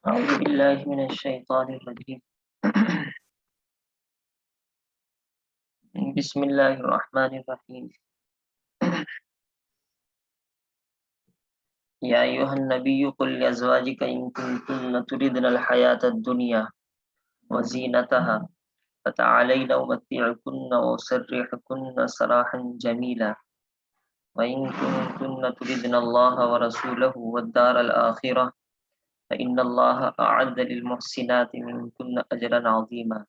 أعوذ بالله من الشيطان الرجيم بسم الله الرحمن الرحيم يا أيها النبي قل لأزواجك إن كنتن تردن الحياة الدنيا وزينتها فتعالين أمتعكن وأسرحكن سراحا جميلا وإن كنتن تردن الله ورسوله والدار الآخرة فإن الله أعد للمحسنات منكن أجرا عظيما.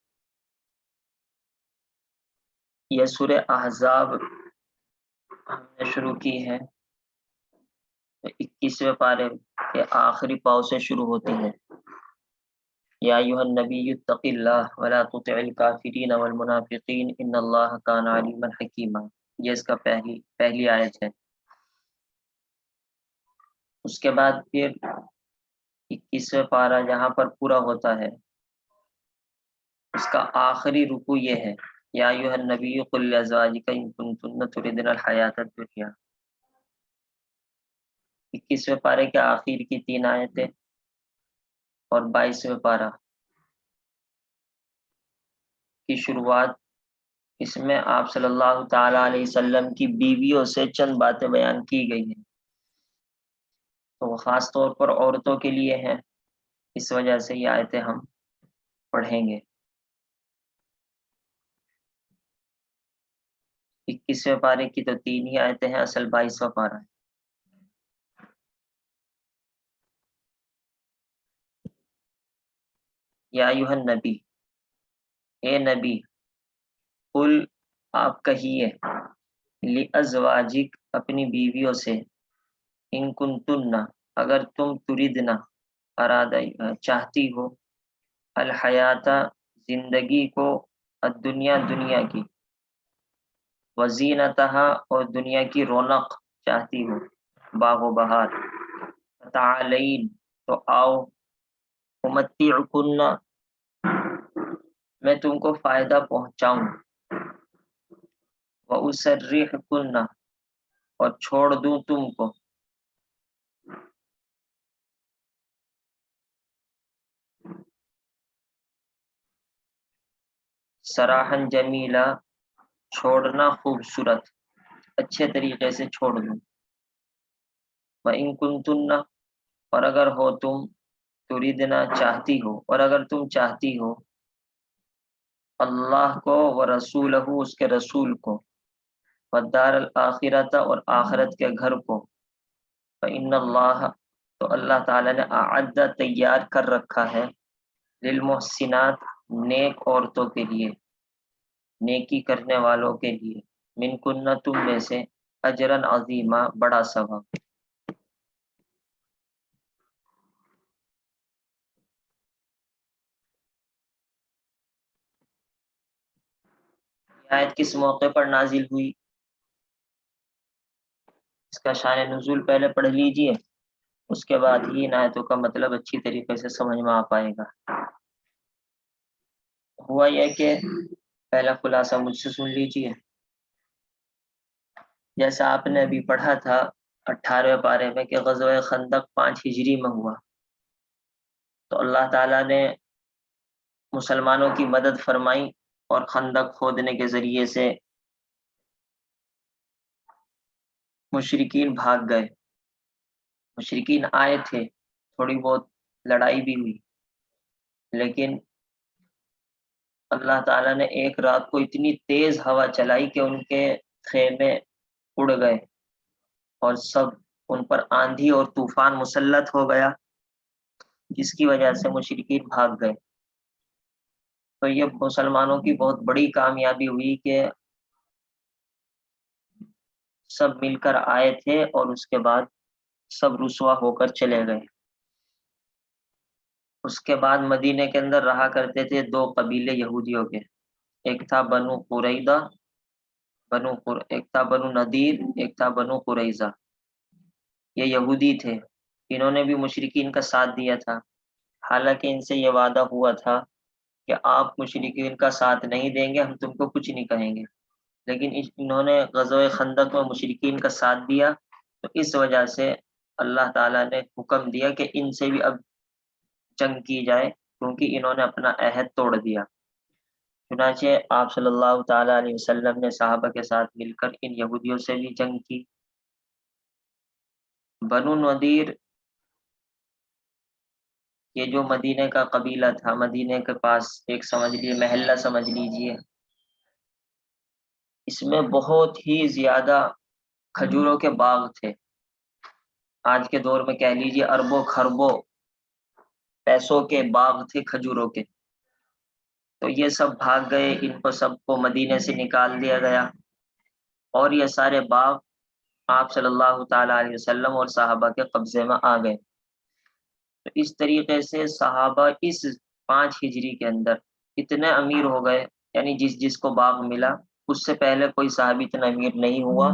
یہ سورہ احزاب ہم نے شروع کی ہے، 21ویں پارے کے آخری پاؤ سے شروع ہوتی ہے. یا ایھا النبی اتق اللہ ولا تطع الکافرین والمنافقین ان اللہ کان علیما حکیما. یہ اس کا پہلی آیت ہے. اس کے بعد پھر 21ویں پارہ جہاں پر پورا ہوتا ہے اس کا آخری رکوع یہ ہے، یا ایھا النبی قل لازواجک ان کنتن تردن الحیاۃ الدنیا. 21ویں پارے کے آخر کی 3 آیتیں اور 22ویں پارہ کی شروعات، اس میں آپ صلی اللہ تعالی علیہ وسلم کی بیویوں سے چند باتیں بیان کی گئی ہیں، تو وہ خاص طور پر عورتوں کے لیے ہیں، اس وجہ سے یہ آیتیں ہم پڑھیں گے. 21ویں پارے کی تو 3 ہی آیتیں ہیں، اصل 22واں پارہ ہے. یا ایھا النبی، اے نبی، قل آپ کہیے، لازواجک اپنی بیویوں سے، ان کنتن اگر تم تردنا ارادہ چاہتی ہو، الحیات زندگی کو، الدنیا دنیا کی، وزینتہا اور دنیا کی رونق چاہتی ہو، باغ و بہار، تعالین تو آؤ، امتعکن میں تم کو فائدہ پہنچاؤں، واسرحکن اور چھوڑ دوں تم کو، سراحن جمیلا چھوڑنا خوبصورت، اچھے طریقے سے چھوڑ دوں. وَإِن كُنتُنَّ اور اگر ہو تم، تریدنا چاہتی ہو، اور اگر تم چاہتی ہو، اللہ کو، ورسولہ اس کے رسول کو، والدار الآخرۃ اور آخرت کے گھر کو، فإن اللہ تو اللہ تعالیٰ نے اعد تیار کر رکھا ہے، للمحسنات نیک عورتوں کے لیے، نیکی کرنے والوں کے لیے، منکن تم میں سے، اجرن عظیما بڑا ثواب. یہ آیت کس موقع پر نازل ہوئی، اس کا شان نزول پہلے پڑھ لیجئے، اس کے بعد ہی ان آیتوں کا مطلب اچھی طریقے سے سمجھ میں آ پائے گا. ہوا یہ کہ پہلا خلاصہ مجھ سے سن لیجئے. جیسا آپ نے ابھی پڑھا تھا 18ویں پارے میں کہ غزوہ خندق 5 ہجری میں ہوا، تو اللہ تعالیٰ نے مسلمانوں کی مدد فرمائی اور خندق کھودنے کے ذریعے سے مشرکین بھاگ گئے. مشرکین آئے تھے، تھوڑی بہت لڑائی بھی ہوئی، لیکن اللہ تعالیٰ نے ایک رات کو اتنی تیز ہوا چلائی کہ ان کے خیمے اڑ گئے اور سب ان پر آندھی اور طوفان مسلط ہو گیا، جس کی وجہ سے مشرکین بھاگ گئے. تو یہ مسلمانوں کی بہت بڑی کامیابی ہوئی کہ سب مل کر آئے تھے اور اس کے بعد سب رسوا ہو کر چلے گئے. اس کے بعد مدینے کے اندر رہا کرتے تھے 2 قبیلے یہودیوں کے، ایک تھا بنو قریظہ، ایک تھا بنو نذیر، ایک تھا بنو قریظہ. یہ یہودی تھے، انہوں نے بھی مشرکین کا ساتھ دیا تھا، حالانکہ ان سے یہ وعدہ ہوا تھا کہ آپ مشرکین کا ساتھ نہیں دیں گے، ہم تم کو کچھ نہیں کہیں گے، لیکن انہوں نے غزوہ خندق میں مشرکین کا ساتھ دیا، تو اس وجہ سے اللہ تعالیٰ نے حکم دیا کہ ان سے بھی اب جنگ کی جائے، کیونکہ انہوں نے اپنا عہد توڑ دیا۔ چنانچہ آپ صلی اللہ تعالیٰ علیہ وسلم نے صحابہ کے ساتھ مل کر ان یہودیوں سے بھی جنگ کی۔ بنو نذیر یہ جو مدینہ کا قبیلہ تھا، مدینہ کے پاس ایک سمجھ لیجیے محلہ سمجھ لیجیے، اس میں بہت ہی زیادہ کھجوروں کے باغ تھے۔ آج کے دور میں کہہ لیجیے اربوں خربوں پیسوں کے باغ تھے کھجوروں کے۔ تو یہ سب بھاگ گئے، ان کو سب کو مدینے سے نکال دیا گیا، اور یہ سارے باغ آپ صلی اللہ تعالیٰ علیہ وسلم اور صحابہ کے قبضے میں آ گئے۔ تو اس طریقے سے صحابہ اس 5 ہجری کے اندر اتنے امیر ہو گئے، یعنی جس جس کو باغ ملا، اس سے پہلے کوئی صحابی اتنا امیر نہیں ہوا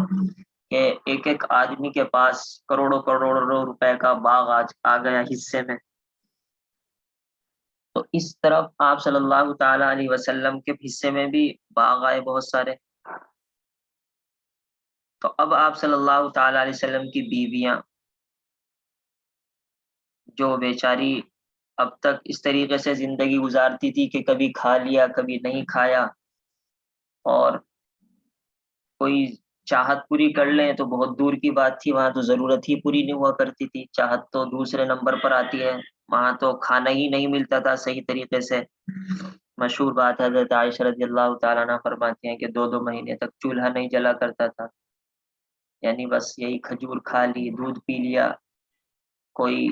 کہ ایک ایک آدمی کے پاس کروڑوں کروڑوں روپے کا باغ آج آ گیا حصے میں۔ تو اس طرف آپ صلی اللہ تعالیٰ علیہ وسلم کے حصے میں بھی باغ آئے بہت سارے۔ تو اب آپ صلی اللہ تعالیٰ علیہ وسلم کی بیویاں جو بیچاری اب تک اس طریقے سے زندگی گزارتی تھی کہ کبھی کھا لیا کبھی نہیں کھایا، اور کوئی چاہت پوری کر لیں تو بہت دور کی بات تھی، وہاں تو ضرورت ہی پوری نہیں ہوا کرتی تھی، چاہت تو دوسرے نمبر پر آتی ہے، وہاں تو کھانا ہی نہیں ملتا تھا صحیح طریقے سے۔ مشہور بات ہے، حضرت عائشہ رضی اللہ تعالیٰ عنہ فرماتی ہیں کہ 2 مہینے تک چولہا نہیں جلا کرتا تھا، یعنی بس یہی کھجور کھا لی، دودھ پی لیا، کوئی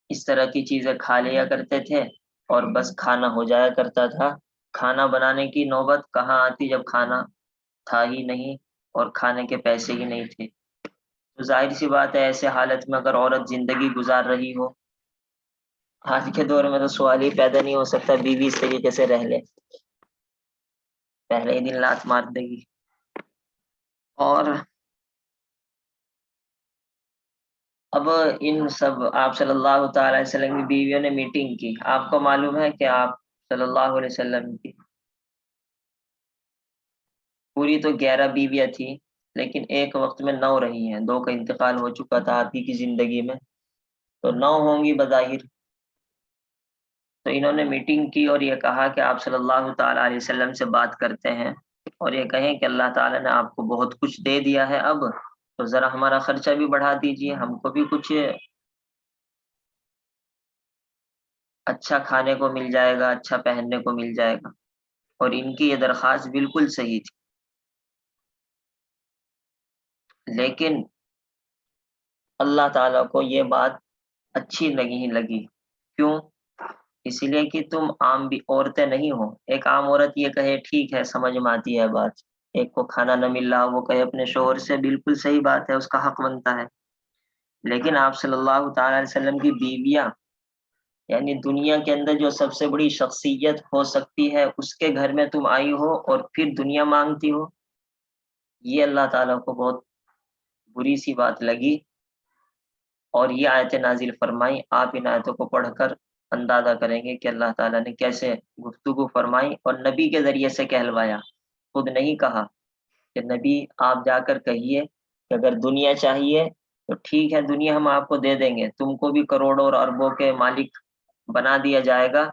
اس طرح کی چیزیں کھا لیا کرتے تھے، اور بس کھانا ہو جایا کرتا تھا۔ کھانا بنانے کی نوبت کہاں آتی جب کھانا تھا ہی نہیں اور کھانے کے پیسے ہی نہیں تھے۔ تو ظاہر سی بات ہے ایسے حالت میں اگر عورت زندگی گزار رہی ہو، آج کے دور میں تو سوال ہی پیدا نہیں ہو سکتا بیوی اس طریقے سے رہ لے، پہلے ہی دن لات مار دے گی۔ اور اب ان سب آپ صلی اللہ تعالی علیہ وسلم کی بیویوں نے میٹنگ کی۔ آپ کو معلوم ہے کہ آپ صلی اللہ علیہ وسلم کی پوری تو 11 بیویاں تھی، لیکن ایک وقت میں 9 رہی ہیں، 2 کا انتقال ہو چکا تھا آپ ہی کی زندگی میں، تو 9 ہوں گی بظاہر۔ تو انہوں نے میٹنگ کی اور یہ کہا کہ آپ صلی اللہ تعالیٰ علیہ وسلم سے بات کرتے ہیں اور یہ کہیں کہ اللہ تعالیٰ نے آپ کو بہت کچھ دے دیا ہے، اب تو ذرا ہمارا خرچہ بھی بڑھا دیجیے، ہم کو بھی کچھ اچھا کھانے کو مل جائے گا، اچھا پہننے کو مل جائے گا۔ اور ان کی یہ درخواست بالکل صحیح تھی، لیکن اللہ تعالیٰ کو یہ بات اچھی نہیں لگی۔ کیوں؟ اس لیے کہ تم عام بھی عورتیں نہیں ہو۔ ایک عام عورت یہ کہے ٹھیک ہے، سمجھ میں آتی ہے بات، ایک کو کھانا نہ مل رہا وہ کہے اپنے شوہر سے، بالکل صحیح بات ہے، اس کا حق بنتا ہے۔ لیکن آپ صلی اللہ تعالیٰ علیہ وسلم کی بیویاں، یعنی دنیا کے اندر جو سب سے بڑی شخصیت ہو سکتی ہے، اس کے گھر میں تم آئی ہو اور پھر دنیا مانگتی ہو، یہ اللہ تعالیٰ کو بہت بری سی بات لگی، اور یہ آیت نازل فرمائی۔ آپ ان آیتوں کو پڑھ کر اندازہ کریں گے کہ اللہ تعالیٰ نے کیسے گفتگو فرمائی اور نبی کے ذریعے سے کہلوایا، خود نہیں کہا کہ نبی آپ جا کر کہیے کہ اگر دنیا چاہیے تو ٹھیک ہے، دنیا ہم آپ کو دے دیں گے، تم کو بھی کروڑوں اور اربوں کے مالک بنا دیا جائے گا،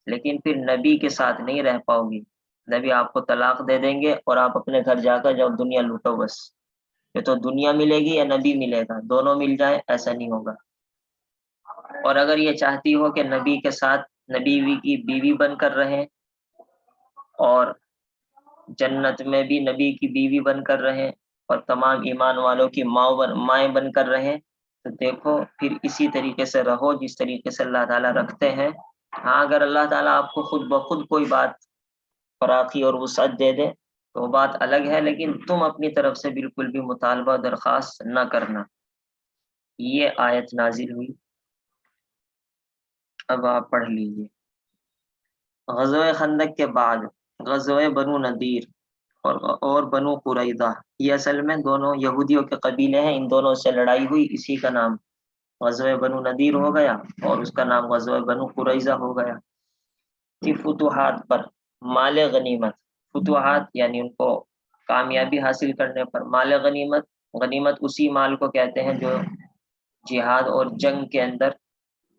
لیکن پھر نبی کے ساتھ نہیں رہ پاؤ گی، نبی آپ کو طلاق دے دیں گے اور آپ اپنے گھر جا کر جاؤ دنیا لوٹو بس۔ یہ تو دنیا ملے گی یا نبی ملے گا، دونوں مل جائے ایسا نہیں ہوگا۔ اور اگر یہ چاہتی ہو کہ نبی کے ساتھ نبی کی بیوی بن کر رہیں اور جنت میں بھی نبی کی بیوی بن کر رہیں اور تمام ایمان والوں کی مائیں بن کر رہیں، تو دیکھو پھر اسی طریقے سے رہو جس طریقے سے اللہ تعالیٰ رکھتے ہیں۔ ہاں اگر اللہ تعالیٰ آپ کو خود بخود کوئی بات فراخی اور وسعت دے دے تو بات الگ ہے، لیکن تم اپنی طرف سے بالکل بھی مطالبہ درخواست نہ کرنا۔ یہ آیت نازل ہوئی، اب آپ پڑھ لیجئے۔ غزوہ خندق کے بعد غزوہ بنو نذیر اور بنو قریظہ، یہ اصل میں دونوں یہودیوں کے قبیلے ہیں، ان دونوں سے لڑائی ہوئی، اسی کا نام غزوہ بنو نذیر ہو گیا اور اس کا نام غزوہ بنو قریظہ ہو گیا۔ کہ فتوحات پر مال غنیمت، فتوحات یعنی ان کو کامیابی حاصل کرنے پر مال غنیمت، غنیمت اسی مال کو کہتے ہیں جو جہاد اور جنگ کے اندر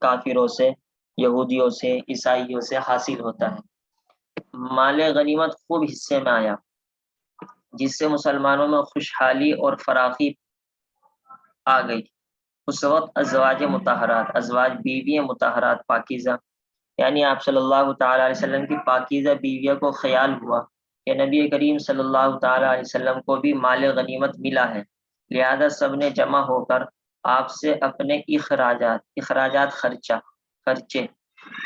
کافروں سے، یہودیوں سے، عیسائیوں سے حاصل ہوتا ہے۔ مال غنیمت خوب حصے میں آیا، جس سے مسلمانوں میں خوشحالی اور فراخی آ گئی۔ اس وقت ازواج مطہرات، ازواج بیویاں مطہرات پاکیزہ، یعنی آپ صلی اللہ تعالیٰ علیہ وسلم کی پاکیزہ بیویوں کو خیال ہوا کہ نبی کریم صلی اللہ تعالیٰ علیہ وسلم کو بھی مال غنیمت ملا ہے، لہذا سب نے جمع ہو کر آپ سے اپنے اخراجات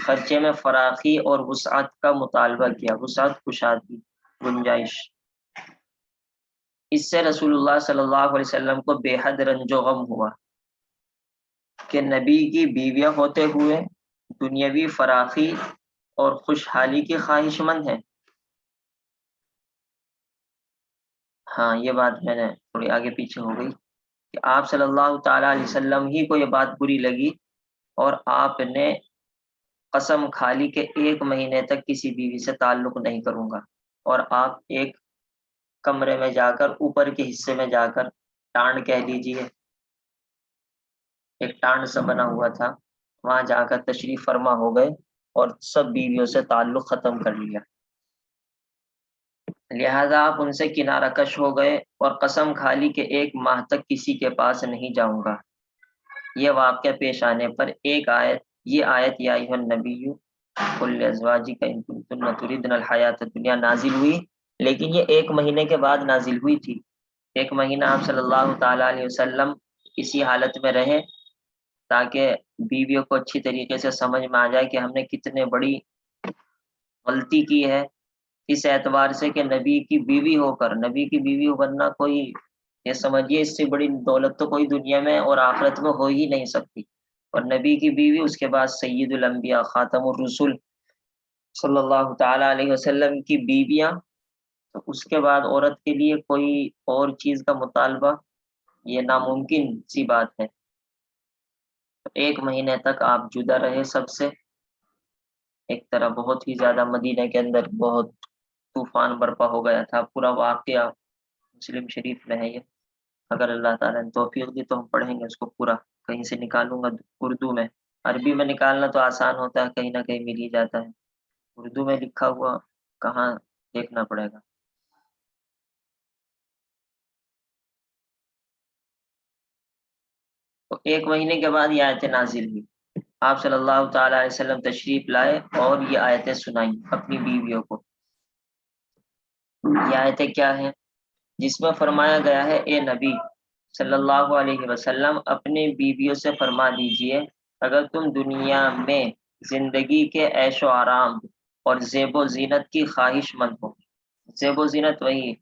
خرچے میں فراخی اور وسعت کا مطالبہ کیا، وسعت کشادگی، گنجائش۔ اس سے رسول اللہ صلی اللہ علیہ وسلم کو بے حد رنج و غم ہوا کہ نبی کی بیویاں ہوتے ہوئے دنیاوی فراخی اور خوشحالی کی خواہش مند ہیں۔ ہاں، یہ بات میں نے تھوڑی آگے پیچھے ہو گئی کہ آپ صلی اللہ تعالیٰ علیہ وسلم ہی کو یہ بات بری لگی اور آپ نے قسم کھا لی کہ 1 مہینے تک کسی بیوی سے تعلق نہیں کروں گا، اور آپ ایک کمرے میں جا کر، اوپر کے حصے میں جا کر، ٹانڈ کہہ لیجیے، ایک ٹانڈ سا بنا ہوا تھا، وہاں جا کر تشریف فرما ہو گئے اور سب بیویوں سے تعلق ختم کر لیا۔ لہذا آپ ان سے کنارہ کش ہو گئے اور قسم کھا لی کہ 1 ماہ تک کسی کے پاس نہیں جاؤں گا۔ یہ واقعہ پیش آنے پر یہ آیت یا ایھا النبی قل لازواجک ان کنتن تردن الحیات الدنیا نازل ہوئی، لیکن یہ 1 مہینے کے بعد نازل ہوئی تھی۔ 1 مہینہ آپ صلی اللہ تعالیٰ علیہ وسلم اسی حالت میں رہے تاکہ بیویوں کو اچھی طریقے سے سمجھ میں آ جائے کہ ہم نے کتنے بڑی غلطی کی ہے، اس اعتبار سے کہ نبی کی بیوی ہو کر، نبی کی بیوی بننا کوئی، یہ سمجھیے اس سے بڑی دولت تو کوئی دنیا میں اور آخرت میں ہو ہی نہیں سکتی، اور نبی کی بیوی، اس کے بعد سید الانبیاء خاتم الرسول صلی اللہ تعالیٰ علیہ وسلم کی بیویاں، تو اس کے بعد عورت کے لیے کوئی اور چیز کا مطالبہ یہ ناممکن سی بات ہے۔ 1 مہینے تک آپ جدا رہے سب سے، ایک طرح بہت ہی زیادہ مدینہ کے اندر بہت طوفان برپا ہو گیا تھا، پورا واقعہ مسلم شریف میں ہے یہ، اگر اللہ تعالیٰ نے توفیق دی تو ہم پڑھیں گے اس کو پورا، کہیں سے نکالوں گا اردو میں، عربی میں نکالنا تو آسان ہوتا ہے، کہیں نہ کہیں مل ہی جاتا ہے، اردو میں لکھا ہوا کہاں دیکھنا پڑے گا۔ تو 1 مہینے کے بعد یہ آیتیں نازل ہوئی، آپ صلی اللہ تعالیٰ علیہ وسلم تشریف لائے اور یہ آیتیں سنائیں اپنی بیویوں کو۔ یہ آیتیں کیا ہیں؟ جس میں فرمایا گیا ہے، اے نبی صلی اللہ علیہ وسلم اپنے بیویوں سے فرما دیجئے، اگر تم دنیا میں زندگی کے عیش و آرام اور زیب و زینت کی خواہش مند ہو، زیب و زینت وہی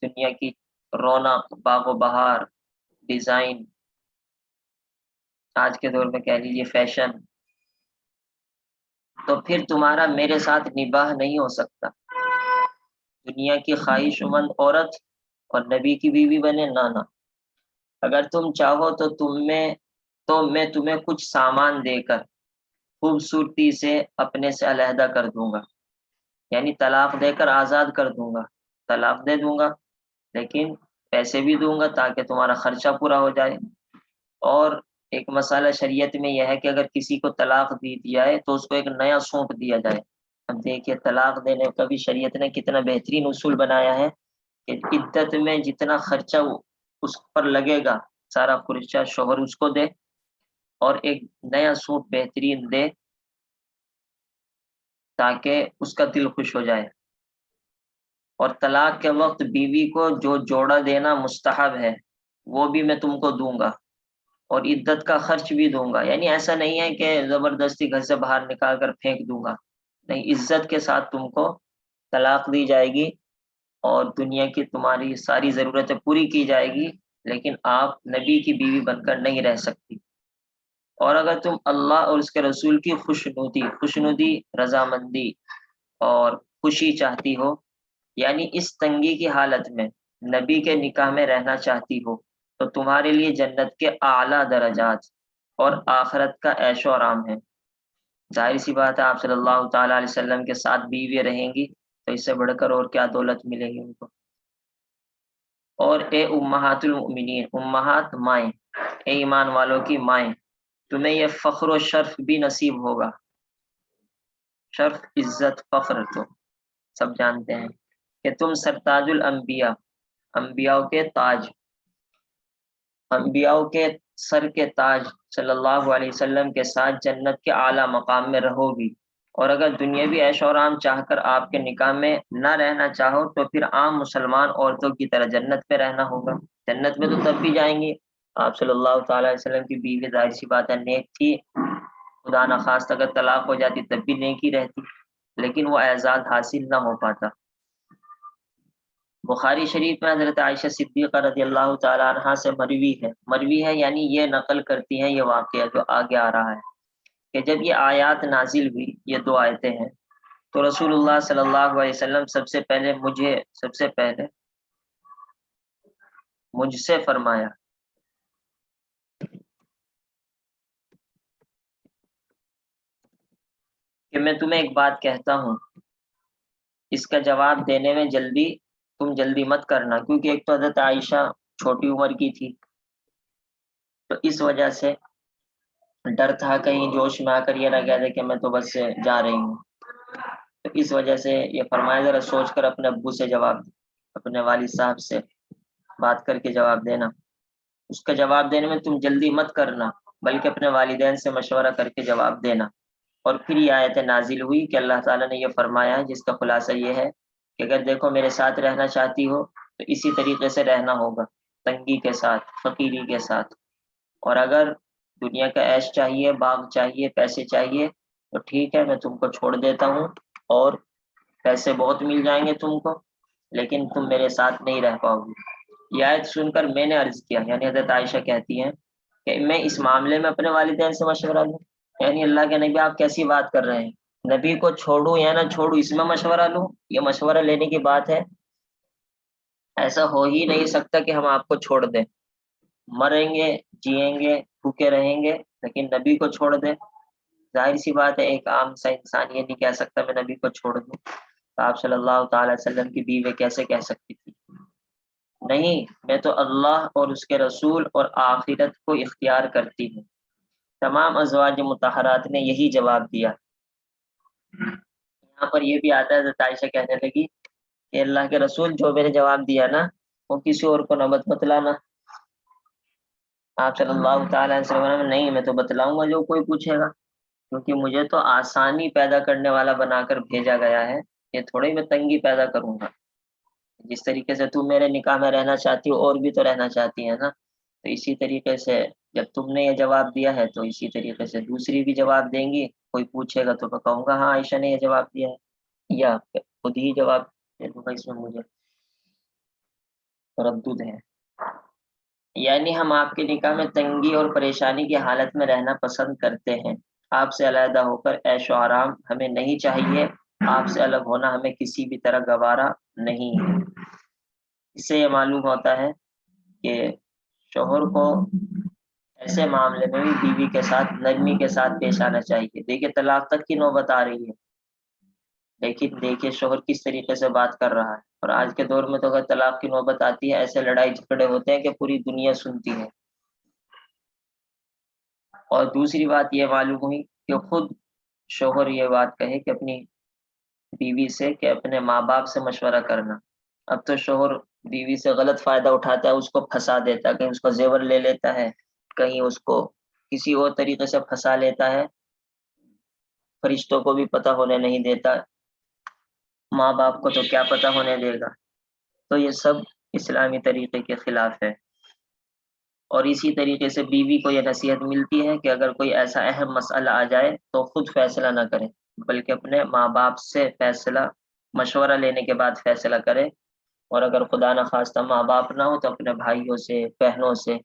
دنیا کی رونق، باغ و بہار، ڈیزائن، آج کے دور میں کہہ لیجیے فیشن، تو پھر تمہارا میرے ساتھ نباہ نہیں ہو سکتا۔ دنیا کی خواہش مند عورت اور نبی کی بیوی بنے، نہ، اگر تم چاہو تو میں تمہیں کچھ سامان دے کر خوبصورتی سے اپنے سے علیحدہ کر دوں گا، یعنی طلاق دے کر آزاد کر دوں گا، طلاق دے دوں گا لیکن پیسے بھی دوں گا تاکہ تمہارا خرچہ پورا ہو جائے۔ اور ایک مسئلہ شریعت میں یہ ہے کہ اگر کسی کو طلاق دی جائے تو اس کو ایک نیا سونپ دیا جائے۔ اب دیکھیے طلاق دینے کا بھی شریعت نے کتنا بہترین اصول بنایا ہے کہ عدت میں جتنا خرچہ اس پر لگے گا سارا خرچہ شوہر اس کو دے اور ایک نیا سوٹ بہترین دے تاکہ اس کا دل خوش ہو جائے۔ اور طلاق کے وقت بیوی کو جو جوڑا دینا مستحب ہے وہ بھی میں تم کو دوں گا اور عدت کا خرچ بھی دوں گا، یعنی ایسا نہیں ہے کہ زبردستی گھر سے باہر نکال کر پھینک دوں گا، نہیں، عزت کے ساتھ تم کو طلاق دی جائے گی اور دنیا کی تمہاری ساری ضرورتیں پوری کی جائے گی، لیکن آپ نبی کی بیوی بن کر نہیں رہ سکتی۔ اور اگر تم اللہ اور اس کے رسول کی خوشنودی، رضامندی اور خوشی چاہتی ہو، یعنی اس تنگی کی حالت میں نبی کے نکاح میں رہنا چاہتی ہو، تو تمہارے لیے جنت کے اعلیٰ درجات اور آخرت کا عیش و آرام ہے۔ ظاہر سی بات ہے آپ صلی اللہ تعالیٰ علیہ وسلم کے ساتھ بیوی رہیں گی تو اس سے بڑھ کر اور کیا دولت ملے گی ان کو۔ اور اے امہات المؤمنین، امہات مائیں، اے ایمان والوں کی مائیں، تمہیں یہ فخر و شرف بھی نصیب ہوگا. شرف عزت فخر تو سب جانتے ہیں کہ تم سرتاج الانبیاء، انبیاء کے تاج، انبیاء کے سر کے تاج صلی اللہ علیہ وسلم کے ساتھ جنت کے اعلیٰ مقام میں رہو گی. اور اگر دنیاوی عیش و آرام چاہ کر آپ کے نکاح میں نہ رہنا چاہو تو پھر عام مسلمان عورتوں کی طرح جنت میں رہنا ہوگا. جنت میں تو تب بھی جائیں گی. آپ صلی اللہ تعالی علیہ وسلم کی بیوی ظاہر سی بات ہے نیک تھی، خدا نخواست اگر طلاق ہو جاتی تب بھی نیک ہی رہتی، لیکن وہ اعزاز حاصل نہ ہو پاتا. بخاری شریف میں حضرت عائشہ صدیقہ رضی اللہ تعالی عنہا سے مروی ہے یعنی یہ نقل کرتی ہیں یہ واقعہ جو آگے آ رہا ہے کہ جب یہ آیات نازل ہوئی، یہ 2 آیتیں ہیں، تو رسول اللہ صلی اللہ علیہ وسلم سب سے پہلے مجھ سے فرمایا کہ میں تمہیں ایک بات کہتا ہوں، اس کا جواب دینے میں تم جلدی مت کرنا، کیونکہ ایک تو حضرت عائشہ چھوٹی عمر کی تھی، تو اس وجہ سے ڈر تھا کہیں جوش میں آ کر یہ نہ کہہ دے کہ میں تو بس جا رہی ہوں. تو اس وجہ سے یہ فرمایا ذرا سوچ کر اپنے ابو سے اپنے والد صاحب سے بات کر کے جواب دینا. اس کا جواب دینے میں تم جلدی مت کرنا بلکہ اپنے والدین سے مشورہ کر کے جواب دینا. اور پھر یہ آیت نازل ہوئی کہ اللہ تعالیٰ نے یہ فرمایا جس کا خلاصہ یہ ہے کہ اگر دیکھو میرے ساتھ رہنا چاہتی ہو تو اسی طریقے سے رہنا ہوگا، تنگی کے ساتھ، فقیری کے ساتھ. اور اگر دنیا کا عیش چاہیے، باغ چاہیے، پیسے چاہیے تو ٹھیک ہے میں تم کو چھوڑ دیتا ہوں اور پیسے بہت مل جائیں گے تم کو، لیکن تم میرے ساتھ نہیں رہ پاؤ گی. یہ آیت سن کر میں نے عرض کیا، یعنی حضرت عائشہ کہتی ہیں کہ میں اس معاملے میں اپنے والدین سے مشورہ لوں؟ یعنی اللہ کے نبی آپ کیسی بات کر رہے ہیں، نبی کو چھوڑوں یا نہ چھوڑوں اس میں مشورہ لوں؟ یہ مشورہ لینے کی بات ہے؟ ایسا ہو ہی نہیں سکتا کہ ہم آپ کو چھوڑ دیں، مریں گے، جئیں گے، بھوکے رہیں گے، لیکن نبی کو چھوڑ دیں؟ ظاہر سی بات ہے ایک عام سا انسان یہ نہیں کہہ سکتا میں نبی کو چھوڑ دوں. تو آپ صلی اللہ تعالی وسلم کی بیوی کیسے کہہ سکتی تھی؟ نہیں، میں تو اللہ اور اس کے رسول اور آخرت کو اختیار کرتی ہوں. تمام ازواج مطہرات نے یہی جواب دیا. یہاں پر یہ بھی آتا ہے حضرت عائشہ کہنے لگی کہ اللہ کے رسول جو میں نے جواب دیا نا وہ کسی اور کو نہ بتلانا. آپ صلی اللہ تعالی وسلم نہیں، میں تو بتلاؤں گا جو کوئی پوچھے گا، کیونکہ مجھے تو آسانی پیدا کرنے والا بنا کر بھیجا گیا ہے، یہ تھوڑی میں تنگی پیدا کروں گا. جس طریقے سے تم میرے نکاح میں رہنا چاہتی ہو اور بھی تو رہنا چاہتی ہے نا، تو اسی طریقے سے جب تم نے یہ جواب دیا ہے تو اسی طریقے سے دوسری بھی جواب دیں گی. کوئی پوچھے گا تو میں کہوں گا ہاں عائشہ نے یہ جواب دیا ہے، یا خود ہی جواب دے دوں گا، اس میں مجھے تردد ہے. یعنی ہم آپ کے نکاح میں تنگی اور پریشانی کی حالت میں رہنا پسند کرتے ہیں. آپ سے علیحدہ ہو کر عیش و آرام ہمیں نہیں چاہیے، آپ سے الگ ہونا ہمیں کسی بھی طرح گوارا نہیں ہے. اس سے یہ معلوم ہوتا ہے کہ شوہر کو ایسے معاملے میں بھی بیوی کے ساتھ نرمی کے ساتھ پیش آنا چاہیے. دیکھیے طلاق تک کی نوبت آ رہی ہے، لیکن دیکھیے شوہر کس طریقے سے بات کر رہا ہے. اور آج کے دور میں تو اگر طلاق کی نوبت آتی ہے ایسے لڑائی جھگڑے ہوتے ہیں کہ پوری دنیا سنتی ہے. اور دوسری بات یہ معلوم ہوئی کہ خود شوہر یہ بات کہے کہ اپنی بیوی سے کہ اپنے ماں باپ سے مشورہ کرنا. اب تو شوہر بیوی سے غلط فائدہ اٹھاتا ہے، اس کو پھنسا دیتا ہے، کہیں اس کو زیور لے لیتا ہے، کہیں اس کو کسی اور طریقے سے پھنسا لیتا ہے، فرشتوں کو بھی پتہ ہونے نہیں دیتا، ماں باپ کو تو کیا پتہ ہونے دے گا. تو یہ سب اسلامی طریقے کے خلاف ہے. اور اسی طریقے سے بیوی کو یہ نصیحت ملتی ہے کہ اگر کوئی ایسا اہم مسئلہ آ جائے تو خود فیصلہ نہ کرے بلکہ اپنے ماں باپ سے مشورہ لینے کے بعد فیصلہ کرے. اور اگر خدا نخواستہ ماں باپ نہ ہو تو اپنے بھائیوں سے، بہنوں سے،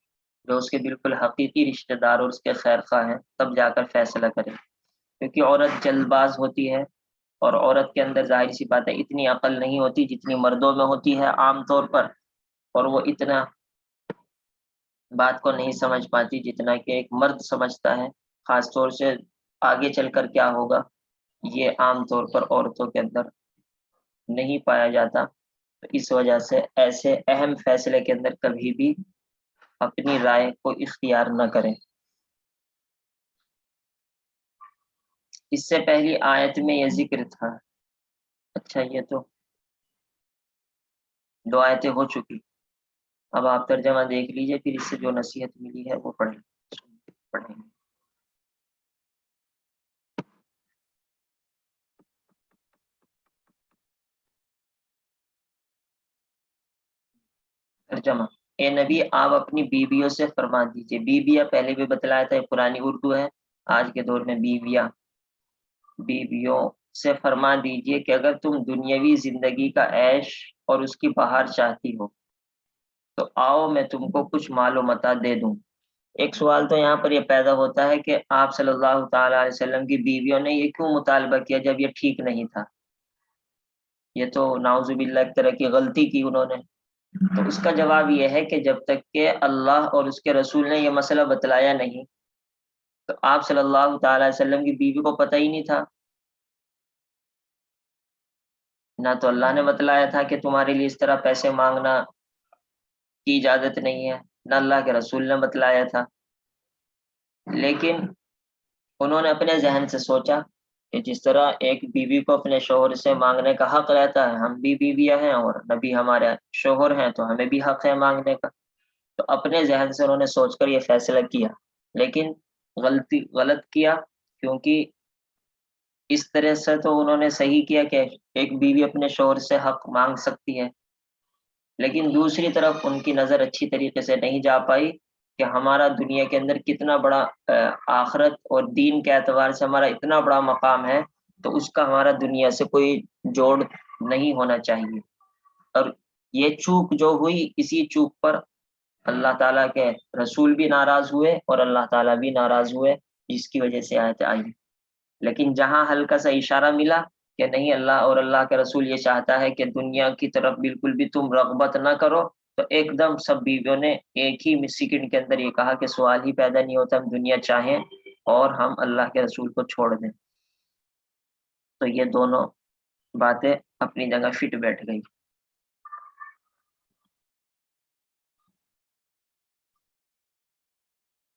جو اس کے بالکل حقیقی رشتہ دار اور اس کے خیر خواہ ہیں، تب جا کر فیصلہ کرے. کیونکہ عورت جلد باز ہوتی ہے اور عورت کے اندر ظاہر سی بات ہے اتنی عقل نہیں ہوتی جتنی مردوں میں ہوتی ہے عام طور پر، اور وہ اتنا بات کو نہیں سمجھ پاتی جتنا کہ ایک مرد سمجھتا ہے. خاص طور سے آگے چل کر کیا ہوگا یہ عام طور پر عورتوں کے اندر نہیں پایا جاتا. تو اس وجہ سے ایسے اہم فیصلے کے اندر کبھی بھی اپنی رائے کو اختیار نہ کریں. اس سے پہلی آیت میں یہ ذکر تھا. اچھا یہ تو 2 آیتیں ہو چکی. اب آپ ترجمہ دیکھ لیجئے، پھر اس سے جو نصیحت ملی ہے وہ پڑھیں گے. ترجمہ: اے نبی آپ اپنی بیویوں سے فرما دیجئے. بیویاں پہلے بھی بتلایا تھا، پرانی اردو ہے. آج کے دور میں بیویوں سے فرما دیجئے کہ اگر تم دنیاوی زندگی کا عیش اور اس کی بہار چاہتی ہو تو آؤ میں تم کو کچھ مال و متاع دے دوں. ایک سوال تو یہاں پر یہ پیدا ہوتا ہے کہ آپ صلی اللہ تعالی علیہ وسلم کی بیویوں نے یہ کیوں مطالبہ کیا جب یہ ٹھیک نہیں تھا؟ یہ تو نعوذ باللہ ایک طرح کی غلطی کی انہوں نے. تو اس کا جواب یہ ہے کہ جب تک کہ اللہ اور اس کے رسول نے یہ مسئلہ بتلایا نہیں تو آپ صلی اللہ تعالی علیہ وسلم کی بیوی کو پتہ ہی نہیں تھا. نہ تو اللہ نے بتلایا تھا کہ تمہارے لیے اس طرح پیسے مانگنا کی اجازت نہیں ہے، نہ اللہ کے رسول نے بتلایا تھا. لیکن انہوں نے اپنے ذہن سے سوچا کہ جس طرح ایک بیوی کو اپنے شوہر سے مانگنے کا حق رہتا ہے، ہم بھی بیویاں ہیں اور نبی ہمارے شوہر ہیں تو ہمیں بھی حق ہے مانگنے کا. تو اپنے ذہن سے انہوں نے سوچ کر یہ فیصلہ کیا، لیکن غلط کیا. کیونکہ اس طرح سے تو انہوں نے صحیح کیا کہ ایک بیوی اپنے شوہر سے حق مانگ سکتی ہے، لیکن دوسری طرف ان کی نظر اچھی طریقے سے نہیں جا پائی کہ ہمارا دنیا کے اندر کتنا بڑا آخرت اور دین کے اعتبار سے ہمارا اتنا بڑا مقام ہے، تو اس کا ہمارا دنیا سے کوئی جوڑ نہیں ہونا چاہیے. اور یہ چوک جو ہوئی، اسی چوک پر اللہ تعالیٰ کے رسول بھی ناراض ہوئے اور اللہ تعالیٰ بھی ناراض ہوئے، جس کی وجہ سے آیت آئی. لیکن جہاں ہلکا سا اشارہ ملا کہ نہیں اللہ اور اللہ کے رسول یہ چاہتا ہے کہ دنیا کی طرف بالکل بھی تم رغبت نہ کرو، تو ایک دم سب بیویوں نے ایک ہی سیکنڈ کے اندر یہ کہا کہ سوال ہی پیدا نہیں ہوتا، ہم دنیا چاہیں اور ہم اللہ کے رسول کو چھوڑ دیں. تو یہ دونوں باتیں اپنی جگہ فٹ بیٹھ گئی.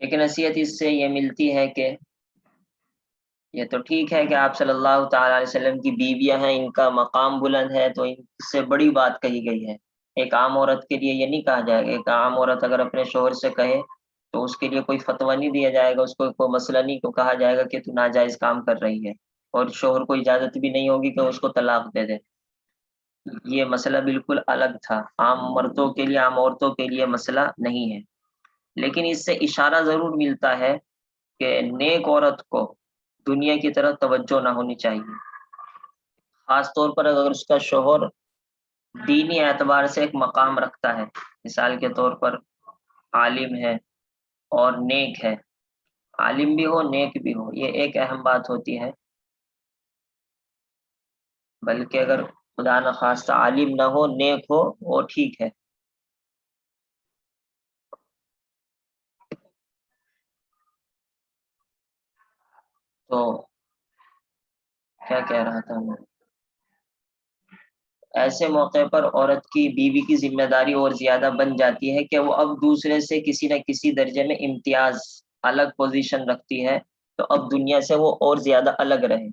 ایک نصیحت اس سے یہ ملتی ہے کہ یہ تو ٹھیک ہے کہ آپ صلی اللہ تعالی علیہ وسلم کی بیویاں ہیں، ان کا مقام بلند ہے، تو ان سے بڑی بات کہی گئی ہے. ایک عام عورت کے لیے یہ نہیں کہا جائے گا. ایک عام عورت اگر اپنے شوہر سے کہے تو اس کے لیے کوئی فتویٰ نہیں دیا جائے گا، اس کو کوئی مسئلہ نہیں کو کہا جائے گا کہ تو ناجائز کام کر رہی ہے، اور شوہر کو اجازت بھی نہیں ہوگی کہ اس کو طلاق دے دے. یہ مسئلہ بالکل الگ تھا، عام مردوں کے لیے، عام عورتوں کے لیے مسئلہ نہیں ہے. لیکن اس سے اشارہ ضرور ملتا ہے کہ نیک عورت کو دنیا کی طرف توجہ نہ ہونی چاہیے، خاص طور پر اگر اس کا شوہر دینی اعتبار سے ایک مقام رکھتا ہے. مثال کے طور پر عالم ہے اور نیک ہے، عالم بھی ہو نیک بھی ہو، یہ ایک اہم بات ہوتی ہے. بلکہ اگر خدا نخواستہ عالم نہ ہو نیک ہو وہ ٹھیک ہے. تو کیا کہہ رہا تھا میں، ایسے موقع پر عورت کی بیوی کی ذمہ داری اور زیادہ بن جاتی ہے کہ وہ اب دوسرے سے کسی نہ کسی درجے میں امتیاز، الگ پوزیشن رکھتی ہے، تو اب دنیا سے وہ اور زیادہ الگ رہے.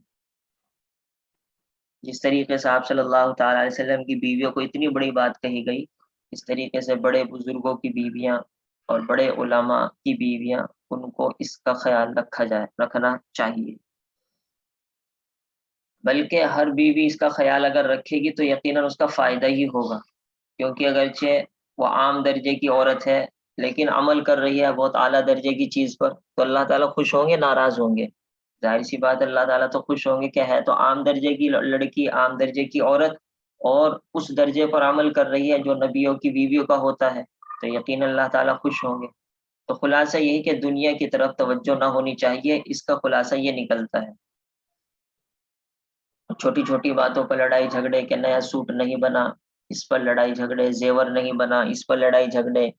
جس طریقے سے آپ صلی اللہ تعالی علیہ وسلم کی بیویوں کو اتنی بڑی بات کہی گئی، اس طریقے سے بڑے بزرگوں کی بیویاں اور بڑے علماء کی بیویاں، ان کو اس کا خیال رکھنا چاہیے. بلکہ ہر بیوی اس کا خیال اگر رکھے گی تو یقیناً اس کا فائدہ ہی ہوگا. کیونکہ اگرچہ وہ عام درجے کی عورت ہے لیکن عمل کر رہی ہے بہت اعلیٰ درجے کی چیز پر، تو اللہ تعالیٰ خوش ہوں گے ناراض ہوں گے؟ ظاہر سی بات اللہ تعالیٰ تو خوش ہوں گے کہ ہے تو عام درجے کی لڑکی، عام درجے کی عورت، اور اس درجے پر عمل کر رہی ہے جو نبیوں کی بیویوں کا ہوتا ہے، تو یقین اللہ تعالیٰ خوش ہوں گے. تو خلاصہ یہی کہ دنیا کی طرف توجہ نہ ہونی چاہیے، اس کا خلاصہ یہ نکلتا ہے. چھوٹی چھوٹی باتوں پر لڑائی جھگڑے کہ نیا سوٹ نہیں بنا، اس پر لڑائی جھگڑے، زیور نہیں بنا، اس پر لڑائی جھگڑے،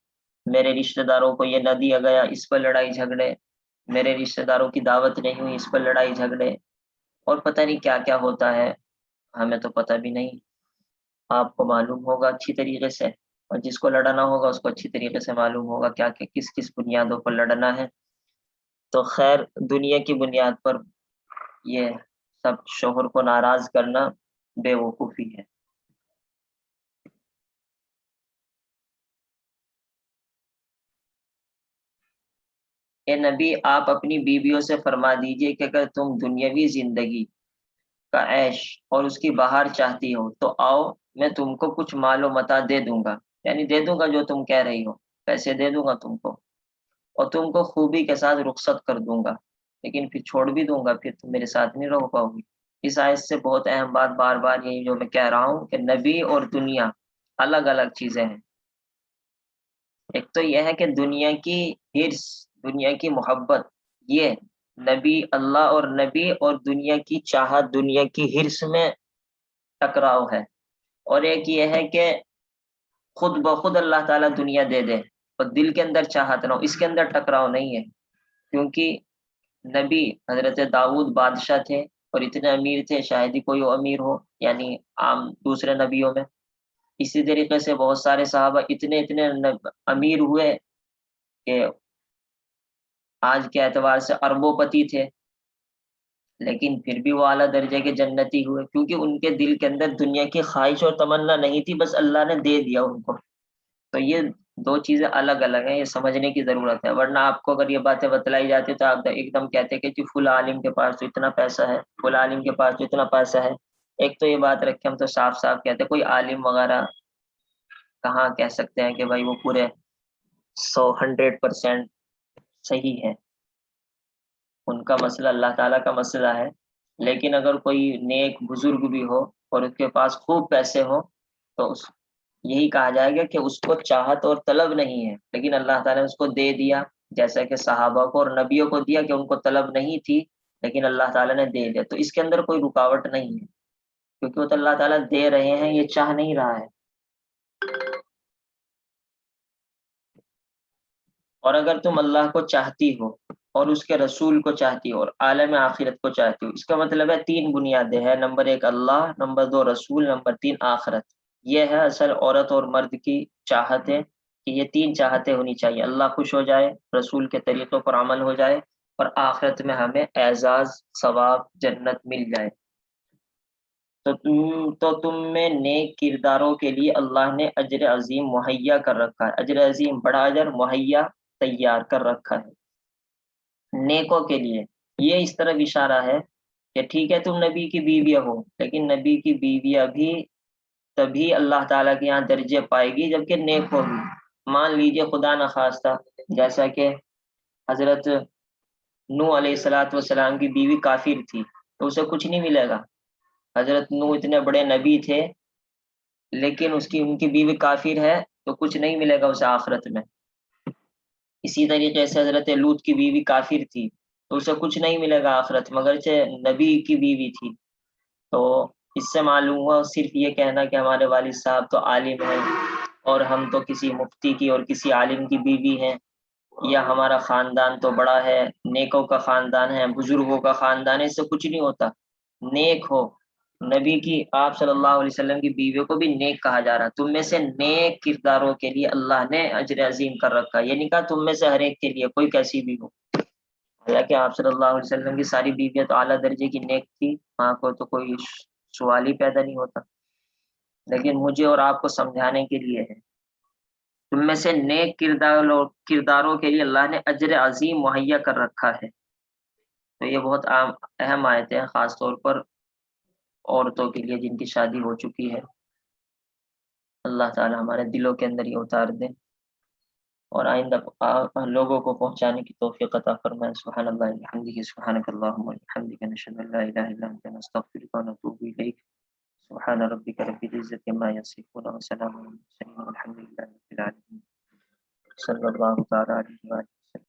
میرے رشتہ داروں کو یہ نہ دیا گیا، اس پر لڑائی جھگڑے، میرے رشتہ داروں کی دعوت نہیں ہوئی، اس پر لڑائی جھگڑے، اور پتہ نہیں کیا کیا ہوتا ہے، ہمیں تو پتہ بھی نہیں. آپ کو معلوم ہوگا اچھی طریقے سے، اور جس کو لڑنا ہوگا اس کو اچھی طریقے سے معلوم ہوگا کیا کہ کس کس بنیادوں پر لڑنا ہے. تو خیر، دنیا کی بنیاد پر یہ سب شوہر کو ناراض کرنا بے وقوفی ہے۔ اے نبی آپ اپنی بیویوں سے فرما دیجئے کہ اگر تم دنیاوی زندگی کا عیش اور اس کی بہار چاہتی ہو تو آؤ میں تم کو کچھ مال و متاع دے دوں گا، یعنی دے دوں گا جو تم کہہ رہی ہو، پیسے دے دوں گا تم کو، اور تم کو خوبی کے ساتھ رخصت کر دوں گا، لیکن پھر چھوڑ بھی دوں گا، پھر تم میرے ساتھ نہیں رہ پاؤ گی۔ اس آیت سے بہت اہم بات بار بار یہی جو میں کہہ رہا ہوں کہ نبی اور دنیا الگ الگ چیزیں ہیں۔ ایک تو یہ ہے کہ دنیا کی ہرس، دنیا کی محبت، یہ نبی اللہ اور نبی اور دنیا کی چاہت، دنیا کی ہرس میں ٹکراؤ ہے۔ اور ایک یہ ہے کہ خود بخود اللہ تعالیٰ دنیا دے دے اور دل کے اندر چاہت نہ ہو، اس کے اندر ٹکراؤ نہیں ہے۔ کیونکہ نبی حضرت داؤد بادشاہ تھے اور اتنے امیر تھے، شاید ہی کوئی امیر ہو، یعنی عام دوسرے نبیوں میں۔ اسی طریقے سے بہت سارے صحابہ اتنے امیر ہوئے کہ آج کے اعتبار سے اربوں پتی تھے، لیکن پھر بھی وہ اعلیٰ درجے کے جنتی ہوئے، کیونکہ ان کے دل کے اندر دنیا کی خواہش اور تمنا نہیں تھی، بس اللہ نے دے دیا ان کو۔ تو یہ دو چیزیں الگ الگ ہیں، یہ سمجھنے کی ضرورت ہے، ورنہ آپ کو اگر یہ باتیں بتلائی جاتی تو آپ ایک دم کہتے کہ جی فلاں عالم کے پاس تو اتنا پیسہ ہے، فلاں عالم کے پاس تو اتنا پیسہ ہے۔ ایک تو یہ بات رکھے ہم تو صاف صاف کہتے ہیں کوئی عالم وغیرہ کہاں کہہ سکتے ہیں کہ بھائی وہ پورے 100% صحیح ہے، ان کا مسئلہ اللہ تعالیٰ کا مسئلہ ہے۔ لیکن اگر کوئی نیک بزرگ بھی ہو اور اس کے پاس خوب پیسے ہو تو یہی کہا جائے گا کہ اس کو چاہت اور طلب نہیں ہے، لیکن اللہ تعالیٰ نے اس کو دے دیا، جیسا کہ صحابہ کو اور نبیوں کو دیا کہ ان کو طلب نہیں تھی لیکن اللہ تعالیٰ نے دے دیا، تو اس کے اندر کوئی رکاوٹ نہیں ہے، کیونکہ وہ تو اللہ تعالیٰ دے رہے ہیں، یہ چاہ نہیں رہا ہے۔ اور اگر تم اللہ کو چاہتی ہو اور اس کے رسول کو چاہتی ہو اور عالم آخرت کو چاہتی ہو، اس کا مطلب ہے تین بنیادیں ہیں، نمبر ایک اللہ، نمبر دو رسول، نمبر تین آخرت۔ یہ ہے اصل عورت اور مرد کی چاہتیں، کہ یہ تین چاہتیں ہونی چاہیے، اللہ خوش ہو جائے، رسول کے طریقوں پر عمل ہو جائے، اور آخرت میں ہمیں اعزاز، ثواب، جنت مل جائے۔ تو تم میں نیک کرداروں کے لیے اللہ نے اجر عظیم مہیا کر رکھا ہے، اجر عظیم، بڑا اجر مہیا تیار کر رکھا ہے نیکوں کے لیے۔ یہ اس طرح اشارہ ہے کہ ٹھیک ہے تم نبی کی بیویاں ہو، لیکن نبی کی بیویاں بھی تبھی اللہ تعالیٰ کے یہاں درجے پائے گی جبکہ نیک ہوگی۔ مان لیجئے خدا نخواستہ جیسا کہ حضرت نوح علیہ السلام کی بیوی کافر تھی تو اسے کچھ نہیں ملے گا۔ حضرت نوح اتنے بڑے نبی تھے لیکن ان کی بیوی کافر ہے تو کچھ نہیں ملے گا اسے آخرت میں۔ اسی طریقے سے حضرت لوط کی بیوی کافر تھی تو اسے کچھ نہیں ملے گا آخرت، مگرچہ نبی کی بیوی تھی۔ تو اس سے معلوم ہوا صرف یہ کہنا کہ ہمارے والد صاحب تو عالم ہیں اور ہم تو کسی مفتی کی اور کسی عالم کی بیوی ہیں، یا ہمارا خاندان تو بڑا ہے، نیکوں کا خاندان ہے، بزرگوں کا خاندان ہے، اس سے کچھ نہیں ہوتا۔ نیک ہو، نبی کی، آپ صلی اللہ علیہ وسلم کی بیویوں کو بھی نیک کہا جا رہا، تم میں سے نیک کرداروں کے لیے اللہ نے اجر عظیم کر رکھا، یہ نہیں کہا تم میں سے ہر ایک کے لیے، کوئی کیسی بھی ہو۔ حالانکہ آپ صلی اللہ علیہ وسلم کی ساری بیویاں تو اعلیٰ درجے کی نیک تھی، وہاں کو تو کوئی سوال ہی پیدا نہیں ہوتا، لیکن مجھے اور آپ کو سمجھانے کے لیے ہے۔ تم میں سے نیک کرداروں کے لیے اللہ نے اجر عظیم مہیا کر رکھا ہے۔ تو یہ بہت اہم آیتیں ہیں، خاص طور پر عورتوں کے لیے جن کی شادی ہو چکی ہے۔ اللہ تعالی ہمارے دلوں کے اندر یہ اتار دے اور آئندہ لوگوں کو پہنچانے کی توفیق عطا فرمائے۔ سبحان اللہ بحمدہ، سبحانک اللہم وبحمدک، نشہد ان لا الہ الا انت، نستغفرک ونتوب الیک۔ سبحان ربک رب العزۃ عما یصفون وسلام علی المرسلین والحمد للہ رب العالمین۔ صلی اللہ تعالی علیہ وآلہ